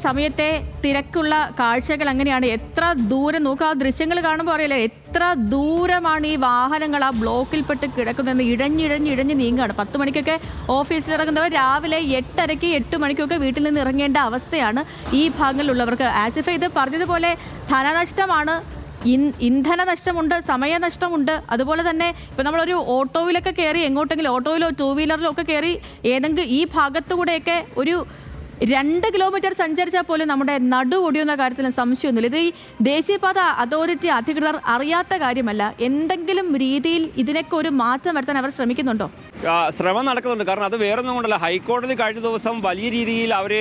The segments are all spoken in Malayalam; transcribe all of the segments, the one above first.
സമയത്തെ തിരക്കുള്ള കാഴ്ചകൾ അങ്ങനെയാണ്. എത്ര ദൂരം നോക്കുക, ആ ദൃശ്യങ്ങൾ കാണുമ്പോൾ അറിയില്ലേ എത്ര ദൂരമാണ് ഈ വാഹനങ്ങൾ ആ ബ്ലോക്കിൽപ്പെട്ട് കിടക്കുന്നതെന്ന്. ഇഴഞ്ഞിഴഞ്ഞ് നീങ്ങുകയാണ്. 10 മണിക്കൊക്കെ ഓഫീസിൽ ഇറങ്ങുന്നവർ രാവിലെ 8:30 8 മണിക്കൊക്കെ വീട്ടിൽ നിന്ന് ഇറങ്ങേണ്ട അവസ്ഥയാണ് ഈ ഭാഗങ്ങളിലുള്ളവർക്ക്. ആസിഫ ഇത് പറഞ്ഞതുപോലെ ധനനഷ്ടമാണ്, ഇന്ധന നഷ്ടമുണ്ട്, സമയനഷ്ടമുണ്ട്. അതുപോലെ തന്നെ ഇപ്പം നമ്മളൊരു ഓട്ടോയിലൊക്കെ കയറി എങ്ങോട്ടെങ്കിലും ഓട്ടോയിലോ 2 വീലറിലോ ഒക്കെ കയറി ഏതെങ്കിലും ഈ ഭാഗത്തുകൂടെയൊക്കെ ഒരു 2 കിലോമീറ്റർ സഞ്ചരിച്ചാൽ പോലും നമ്മുടെ നടു ഒടിയുന്ന കാര്യത്തിലും സംശയമൊന്നുമില്ല. ഇത് ഈ ദേശീയപാത അതോറിറ്റി അധികൃതർ അറിയാത്ത കാര്യമല്ല. എന്തെങ്കിലും രീതിയിൽ ഇതിനൊക്കെ ഒരു മാറ്റം വരുത്താൻ അവർ ശ്രമിക്കുന്നുണ്ടോ? ശ്രമം നടക്കുന്നുണ്ട്. കാരണം അത് വേറൊന്നും കൊണ്ടല്ല. ഹൈക്കോടതി കഴിഞ്ഞ ദിവസം വലിയ രീതിയിൽ അവർ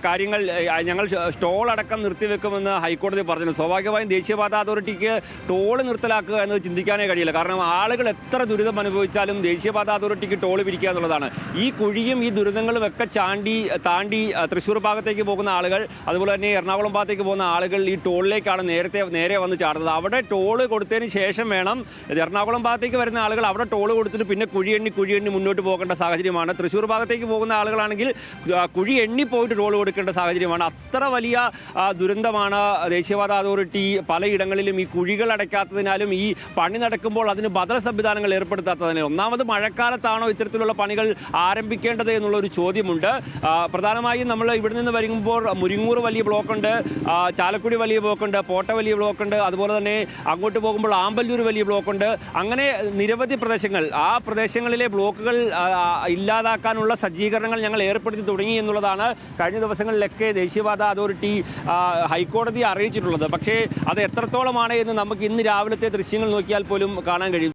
കാര്യങ്ങൾ ഞങ്ങൾ ടോൾ അടക്കം നിർത്തിവെക്കുമെന്ന് ഹൈക്കോടതി പറഞ്ഞു. സ്വാഭാവികമായും ദേശീയപാത അതോറിറ്റിക്ക് ടോൾ നിർത്തലാക്കുക എന്നത് ചിന്തിക്കാനേ കഴിയില്ല. കാരണം ആളുകൾ എത്ര ദുരിതം അനുഭവിച്ചാലും ദേശീയപാത അതോറിറ്റിക്ക് ടോൾ പിരിക്കുക എന്നുള്ളതാണ്. ഈ കുഴിയും ഈ ദുരിതങ്ങളും ഒക്കെ താണ്ടി തൃശ്ശൂർ ഭാഗത്തേക്ക് പോകുന്ന ആളുകൾ, അതുപോലെ തന്നെ എറണാകുളം ഭാഗത്തേക്ക് പോകുന്ന ആളുകൾ ഈ ടോളിലേക്കാണ് നേരെ വന്ന് ചാടുന്നത്. അവിടെ ടോൾ കൊടുത്തതിന് ശേഷം വേണം എറണാകുളം ഭാഗത്തേക്ക് വരുന്ന ആളുകൾ അവിടെ ടോൾ കൊടുത്തിട്ട് പിന്നെ കുഴി എണ്ണി മുന്നോട്ട് പോകേണ്ട സാഹചര്യമാണ്. തൃശ്ശൂർ ഭാഗത്തേക്ക് പോകുന്ന ആളുകളാണെങ്കിൽ കുഴി എണ്ണി പോയിട്ട് ടോൾ കൊടുക്കേണ്ട സാഹചര്യമാണ്. അത്ര വലിയ ദുരന്തമാണ് ദേശീയപാത അതോറിറ്റി പലയിടങ്ങളിലും ഈ കുഴികൾ അടയ്ക്കാത്തതിനാലും ഈ പണി നടക്കുമ്പോൾ അതിന് ബദൽ സംവിധാനങ്ങൾ ഏർപ്പെടുത്താത്തതിനാലും. ഒന്നാമത് മഴക്കാലത്താണോ ഇത്തരത്തിലുള്ള പണികൾ ആരംഭിക്കേണ്ടത് എന്നുള്ളൊരു ചോദ്യമുണ്ട്. പ്രധാനമായും നമ്മൾ ഇവിടെ നിന്ന് വരുമ്പോൾ മുരിങ്ങൂർ വലിയ ബ്ലോക്കുണ്ട്, ചാലക്കുടി വലിയ ബ്ലോക്കുണ്ട്, പോട്ട വലിയ ബ്ലോക്കുണ്ട്, അതുപോലെ തന്നെ അങ്ങോട്ട് പോകുമ്പോൾ ആമ്പല്ലൂർ വലിയ ബ്ലോക്കുണ്ട്. അങ്ങനെ നിരവധി പ്രദേശങ്ങൾ, ആ പ്രദേശങ്ങളിലെ ബ്ലോക്കുകൾ ഇല്ലാതാക്കാനുള്ള സജ്ജീകരണങ്ങൾ ഞങ്ങൾ ഏർപ്പെടുത്തി തുടങ്ങി എന്നുള്ളതാണ് കഴിഞ്ഞ ദിവസങ്ങളിലൊക്കെ ദേശീയപാത അതോറിറ്റി ഹൈക്കോടതിയെ അറിയിച്ചിട്ടുള്ളത്. പക്ഷേ അത് എത്രത്തോളമാണ് എന്ന് നമുക്ക് ഇന്ന് രാവിലത്തെ ദൃശ്യങ്ങൾ നോക്കിയാൽ പോലും കാണാൻ കഴിയും.